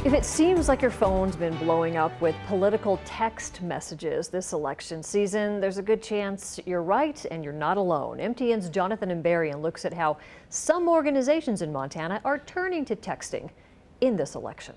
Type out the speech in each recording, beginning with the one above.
If it seems like your phone's been blowing up with political text messages this election season, there's a good chance you're right and you're not alone. MTN's Jonathan Imbarian looks at how some organizations in Montana are turning to texting in this election.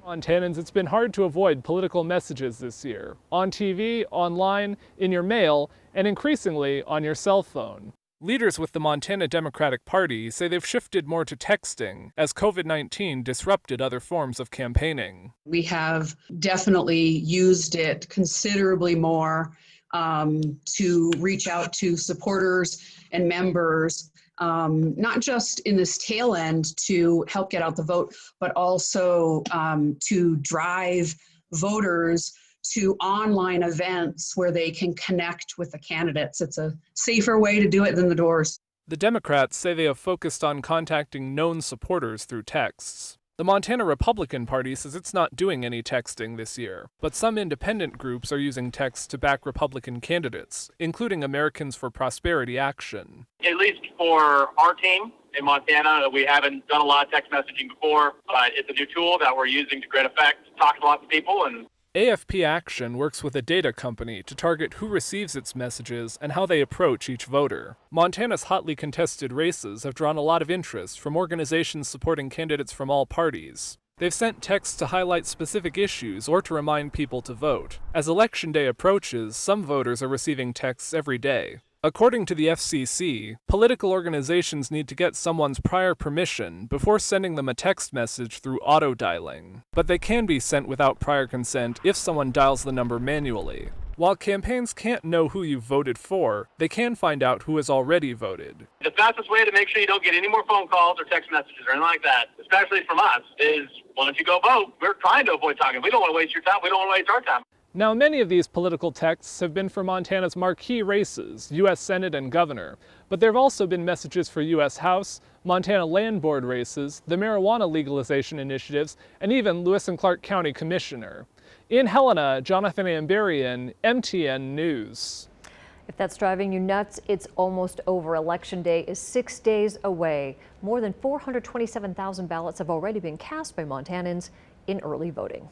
Montanans, it's been hard to avoid political messages this year. On TV, online, in your mail, and increasingly on your cell phone. Leaders with the Montana Democratic Party say they've shifted more to texting as COVID-19 disrupted other forms of campaigning. We have definitely used it considerably more to reach out to supporters and members, not just in this tail end to help get out the vote, but also to drive voters to online events where they can connect with the candidates. It's a safer way to do it than the doors. The Democrats say they have focused on contacting known supporters through texts. The Montana Republican Party says it's not doing any texting this year, but some independent groups are using text to back Republican candidates, including Americans for Prosperity Action. At least for our team in Montana, we haven't done a lot of text messaging before, but it's a new tool that we're using to great effect, talking to lots of people. And AFP Action works with a data company to target who receives its messages and how they approach each voter. Montana's hotly contested races have drawn a lot of interest from organizations supporting candidates from all parties. They've sent texts to highlight specific issues or to remind people to vote. As Election Day approaches, some voters are receiving texts every day. According to the FCC, political organizations need to get someone's prior permission before sending them a text message through auto-dialing, but they can be sent without prior consent if someone dials the number manually. While campaigns can't know who you voted for, they can find out who has already voted. The fastest way to make sure you don't get any more phone calls or text messages or anything like that, especially from us, is why don't you go vote? We're trying to avoid talking. We don't want to waste your time. We don't want to waste our time. Now, many of these political texts have been for Montana's marquee races, U.S. Senate and Governor, but there have also been messages for U.S. House, Montana Land Board races, the marijuana legalization initiatives, and even Lewis and Clark County Commissioner. In Helena, Jonathan Imbarian, MTN News. If that's driving you nuts, it's almost over. Election Day is 6 days away. More than 427,000 ballots have already been cast by Montanans in early voting.